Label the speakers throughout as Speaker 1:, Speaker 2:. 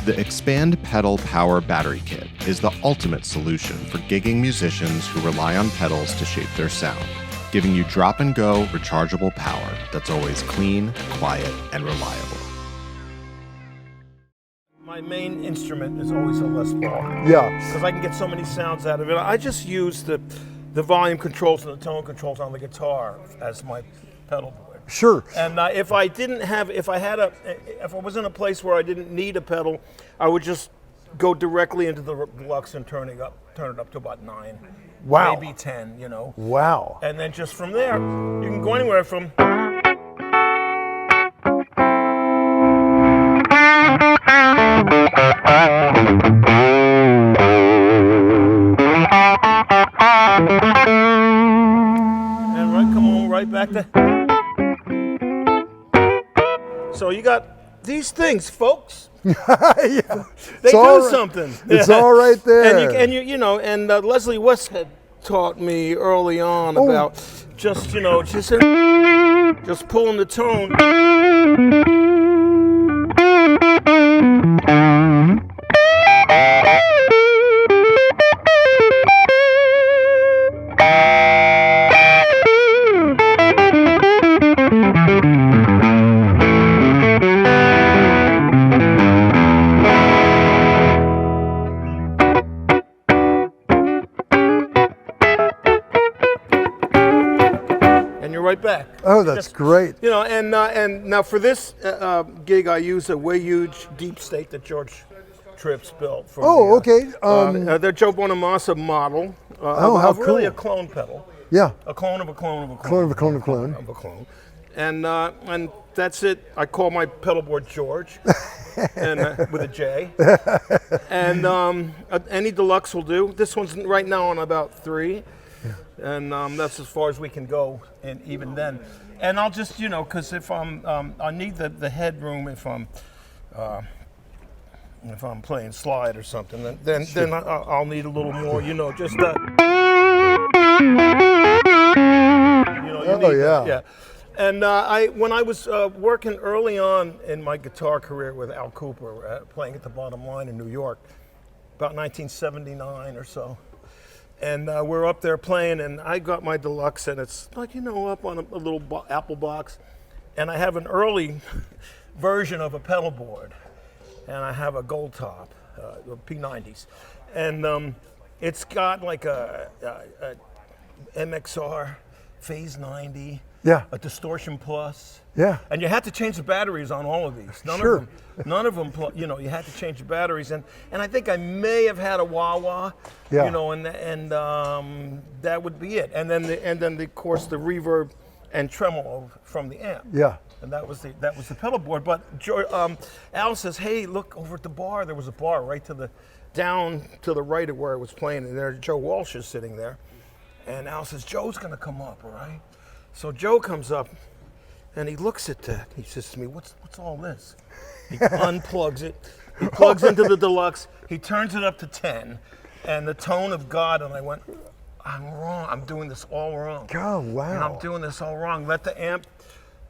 Speaker 1: The Expand Pedal Power Battery Kit is the ultimate solution for gigging musicians who rely on pedals to shape their sound, giving you drop-and-go rechargeable power that's always clean, quiet, and reliable.
Speaker 2: My main instrument is always a Les Paul.
Speaker 3: Yeah.
Speaker 2: Because I can get so many sounds out of it. I just use the volume controls and the tone controls on the guitar as my pedal board.
Speaker 3: Sure.
Speaker 2: And if I was in a place where I didn't need a pedal, I would just go directly into the Deluxe and turn it up to about 9.
Speaker 3: Wow.
Speaker 2: Maybe 10, you know.
Speaker 3: Wow.
Speaker 2: And then just from there, you can go anywhere from. And come on, right back to. So you got these things, folks.
Speaker 3: Yeah.
Speaker 2: They do something.
Speaker 3: It's all right there.
Speaker 2: And you know, Leslie West had taught me early on about just pulling the tone. Right back.
Speaker 3: Oh, that's great.
Speaker 2: You know, and now for this gig, I use a way huge deep state that George Tripp's built.
Speaker 3: Okay.
Speaker 2: They're Joe Bonamassa model.
Speaker 3: How cool.
Speaker 2: Really a clone pedal.
Speaker 3: Yeah.
Speaker 2: A clone of a clone of a clone.
Speaker 3: Clone of a clone of a clone.
Speaker 2: Of a clone. And that's it. I call my pedal board George, and with a J. And any Deluxe will do. This one's right now on about 3. And that's as far as we can go, and even then. And I'll just, you know, because if I need the headroom if I'm playing slide or something, then I'll need a little more, you know, just. You know, yeah. And when I was working early on in my guitar career with Al Cooper, playing at the Bottom Line in New York, about 1979 or so. And we're up there playing, and I got my Deluxe, and it's like, you know, up on a little Apple box. And I have an early version of a pedal board, and I have a gold top, P90s. And it's got like a MXR Phase 90, a Distortion Plus.
Speaker 3: Yeah.
Speaker 2: And you had to change the batteries on all of these. None of them, you know, you had to change the batteries. And I think I may have had a wah-wah, you know, and that would be it. And then of course the reverb and tremolo from the amp.
Speaker 3: Yeah.
Speaker 2: And that was the pedal board. But Al says, hey, look over at the bar. There was a bar right down to the right of where I was playing, and there Joe Walsh is sitting there. And Al says, Joe's gonna come up, all right? So Joe comes up. And he looks at that. He says to me, "What's all this?" He unplugs it. He plugs into the Deluxe. He turns it up to 10, and the tone of God. And I went, "I'm wrong. I'm doing this all wrong.
Speaker 3: Oh, wow!
Speaker 2: And I'm doing this all wrong. Let the amp,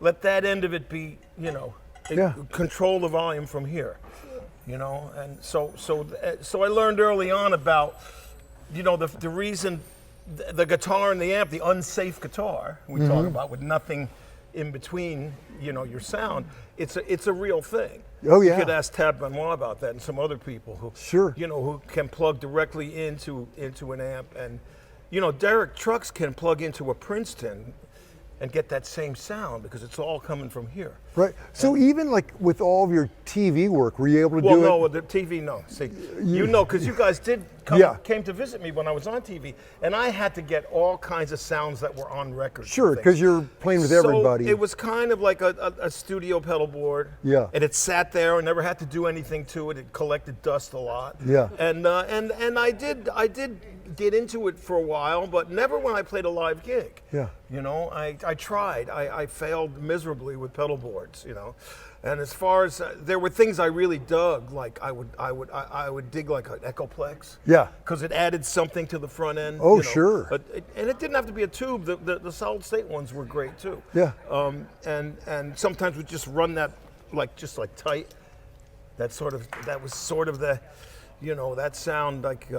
Speaker 2: let that end of it be, you know, control the volume from here, you know." And so I learned early on about, you know, the reason the guitar and the amp, the unsafe guitar we talk about with nothing in between, you know, your sound, it's a real thing.
Speaker 3: Oh yeah.
Speaker 2: You could ask Tab Benoit about that and some other people who, you know, who can plug directly into an amp, and, you know, Derek Trucks can plug into a Princeton and get that same sound because it's all coming from here.
Speaker 3: Right. So even like with all of your TV work, were you able to do it?
Speaker 2: Well, no, with the TV, no. See, you know, because you guys came to visit me when I was on TV, and I had to get all kinds of sounds that were on record.
Speaker 3: Sure, because you're playing with everybody.
Speaker 2: So it was kind of like a studio pedal board.
Speaker 3: Yeah.
Speaker 2: And it sat there and never had to do anything to it. It collected dust a lot.
Speaker 3: Yeah.
Speaker 2: And I did get into it for a while, but never when I played a live gig.
Speaker 3: Yeah.
Speaker 2: You know, I tried. I failed miserably with pedal boards, you know. And as far as there were things I really dug, like I would dig like an Echoplex.
Speaker 3: Yeah.
Speaker 2: Because it added something to the front end.
Speaker 3: Oh,
Speaker 2: you know.
Speaker 3: sure.
Speaker 2: And it didn't have to be a tube. The solid state ones were great too.
Speaker 3: Yeah.
Speaker 2: And sometimes we just run that just like tight. that was sort of the, that sound like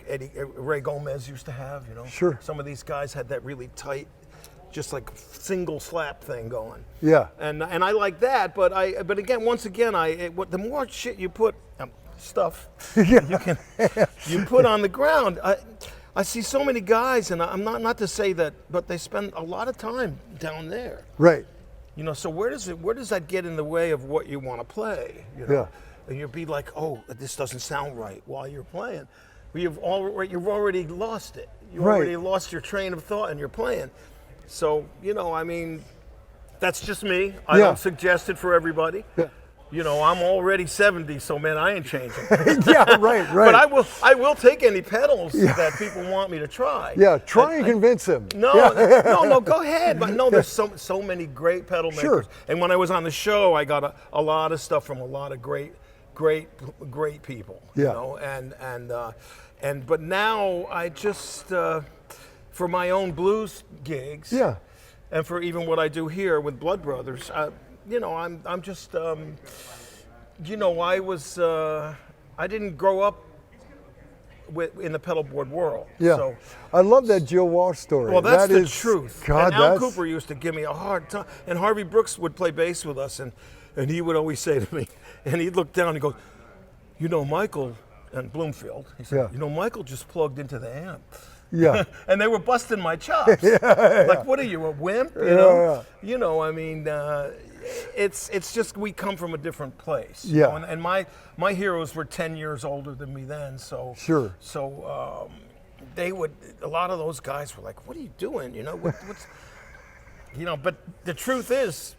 Speaker 2: Eddie Ray Gomez used to have.
Speaker 3: Sure.
Speaker 2: Some of these guys had that really tight, just like single slap thing going.
Speaker 3: Yeah.
Speaker 2: And I like that, but again, once again, the more shit you put you put on the ground. I see so many guys, and I'm not to say that, but they spend a lot of time down there.
Speaker 3: Right.
Speaker 2: So where does that get in the way of what you want to play?
Speaker 3: Yeah.
Speaker 2: And you'll be like, oh, this doesn't sound right while you're playing. Well, you've already lost it. You already lost your train of thought, and you're playing. So that's just me. I don't suggest it for everybody. Yeah. I'm already 70, so man, I ain't changing.
Speaker 3: Yeah, right.
Speaker 2: But I will take any pedals that people want me to try.
Speaker 3: Yeah, try and convince them.
Speaker 2: No, go ahead. But no, there's so many great pedal makers. Sure. And when I was on the show, I got a lot of stuff from a lot of great people.
Speaker 3: Yeah.
Speaker 2: But now I just for my own blues gigs.
Speaker 3: Yeah.
Speaker 2: And for even what I do here with Blood Brothers. I'm just, I didn't grow up in the pedalboard world.
Speaker 3: Yeah.
Speaker 2: So,
Speaker 3: I love that Joe Walsh story.
Speaker 2: Well, that's the truth.
Speaker 3: God,
Speaker 2: and Al Cooper used to give me a hard time. And Harvey Brooks would play bass with us, and he would always say to me, and he'd look down and go, Michael, and Bloomfield, he said, Michael just plugged into the amp.
Speaker 3: Yeah.
Speaker 2: And they were busting my chops. Like, what are you, a wimp? It's just we come from a different place.
Speaker 3: Yeah.
Speaker 2: And my heroes were 10 years older than me then, so
Speaker 3: sure.
Speaker 2: So they would, a lot of those guys were like, what are you doing? What's but the truth is,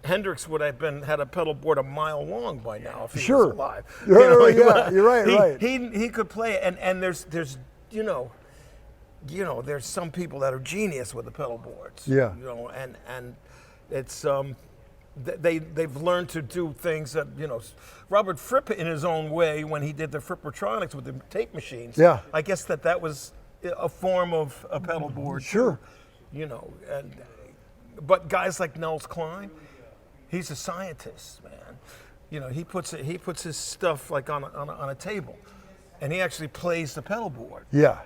Speaker 2: Hendrix would have had a pedal board a mile long by now if he was alive.
Speaker 3: You're right.
Speaker 2: He could play, and there's there's some people that are genius with the pedal boards.
Speaker 3: Yeah.
Speaker 2: And it's they've learned to do things that Robert Fripp in his own way when he did the Frippertronics with the tape machines.
Speaker 3: Yeah.
Speaker 2: I guess that was a form of a pedal board.
Speaker 3: Sure.
Speaker 2: But guys like Nels Cline, he's a scientist, man. He puts his stuff like on a table, and he actually plays the pedal board.
Speaker 3: Yeah.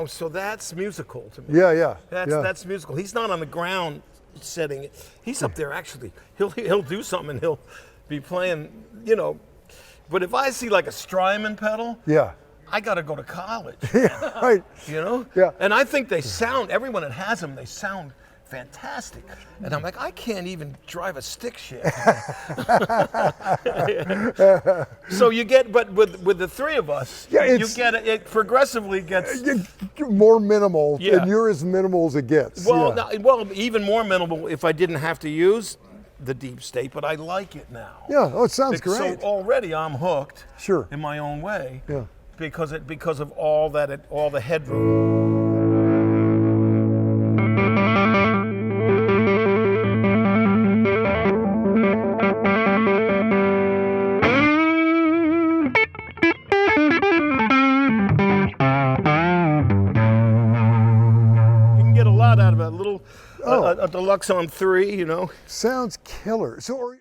Speaker 2: So that's musical to me.
Speaker 3: Yeah.
Speaker 2: That's musical. He's not on the ground setting it. He's up there actually. He'll do something and he'll be playing, But if I see like a Strymon pedal, I got to go to college.
Speaker 3: Yeah, right. Yeah.
Speaker 2: And I think everyone that has them, they sound fantastic. And I'm like, I can't even drive a stick shift. So you get, but with the three of us, you get it progressively gets
Speaker 3: more minimal, and you're as minimal as it gets.
Speaker 2: Well, even more minimal if I didn't have to use the deep state, but I like it now.
Speaker 3: Yeah, it sounds great.
Speaker 2: So already I'm hooked.
Speaker 3: Sure.
Speaker 2: In my own way.
Speaker 3: Yeah.
Speaker 2: Because of all the headroom. Out of a little a Deluxe on 3,
Speaker 3: Sounds killer. So are